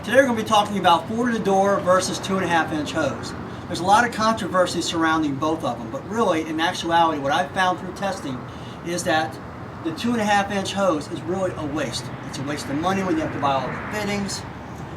Today we're going to be talking about 4-to-the-door versus 2.5-inch hose. There's a lot of controversy surrounding both of them, but really, in actuality, what I've found through testing is that the 2.5-inch hose is really a waste. It's a waste of money when you have to buy all the fittings,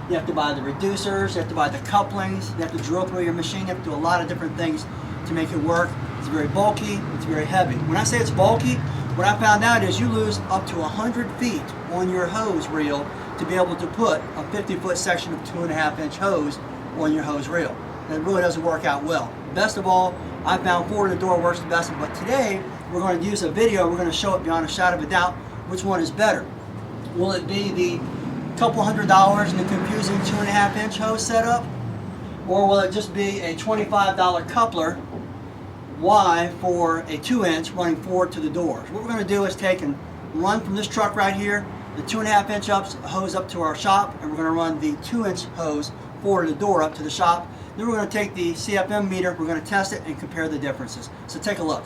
you have to buy the reducers, you have to buy the couplings, you have to drill through your machine, you have to do a lot of different things to make it work. It's very bulky, it's very heavy. When I say it's bulky, what I found out is you lose up to 100 feet on your hose reel to be able to put a 50-foot section of 2.5-inch hose on your hose reel. And it really doesn't work out well. Best of all, I found 4-to-the-door works the best, but today we're going to use a video, we're going to show it beyond a shadow of a doubt which one is better. Will it be the couple $100 in the confusing 2.5-inch hose setup? Or will it just be a $25 coupler Y for a 2-inch running 4-to-the-door? What we're going to do is take and run from this truck right here the 2.5-inch hose up to our shop, and we're going to run the 2-inch hose 4-to-the-door up to the shop. Then we're going to take the CFM meter, we're going to test it and compare the differences. So take a look.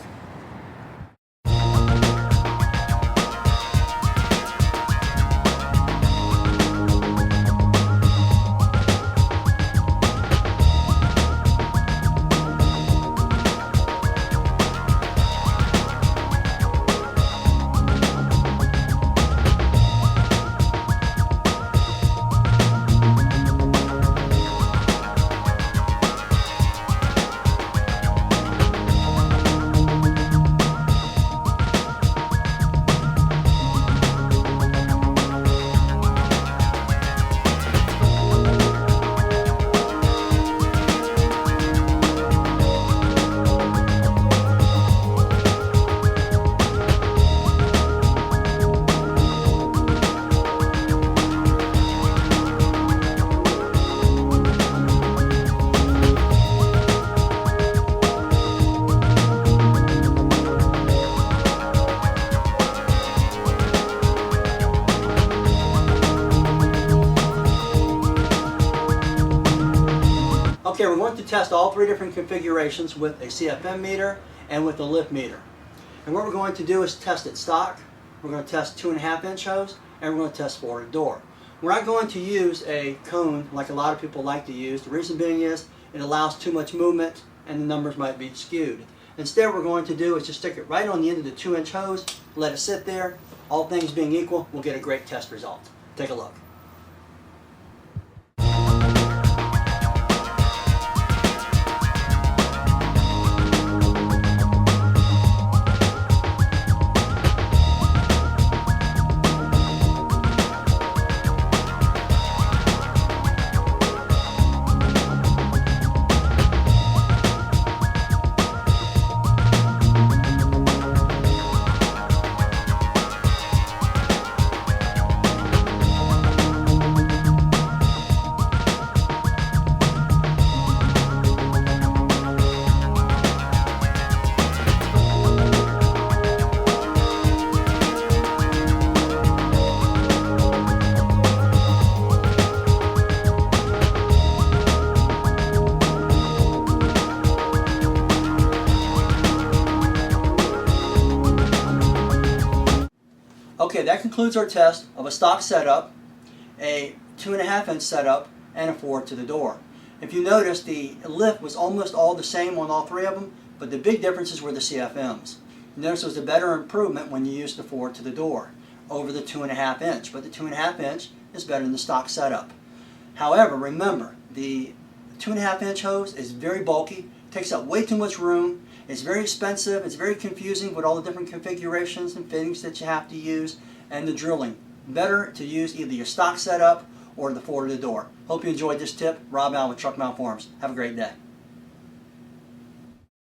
Okay, we're going to test all three different configurations with a CFM meter and with a lift meter. And what we're going to do is test it stock, we're going to test 2.5-inch hose, and we're going to test 4-to-door. We're not going to use a cone like a lot of people like to use. The reason being is it allows too much movement and the numbers might be skewed. Instead, what we're going to do is just stick it right on the end of the 2-inch hose, let it sit there. All things being equal, we'll get a great test result. Take a look. Okay, that concludes our test of a stock setup, a 2.5-inch setup, and a 4-to-the-door. If you notice, the lift was almost all the same on all three of them, but the big differences were the CFMs. Notice it was a better improvement when you used the 4-to-the-door over the 2.5-inch, but the 2.5-inch is better than the stock setup. However, remember, the 2.5-inch hose is very bulky, takes up way too much room, it's very expensive, it's very confusing with all the different configurations and fittings that you have to use, and the drilling. Better to use either your stock setup or the 4-to-the-door. Hope you enjoyed this tip. Rob Allen with Truck Mount Forums. Have a great day.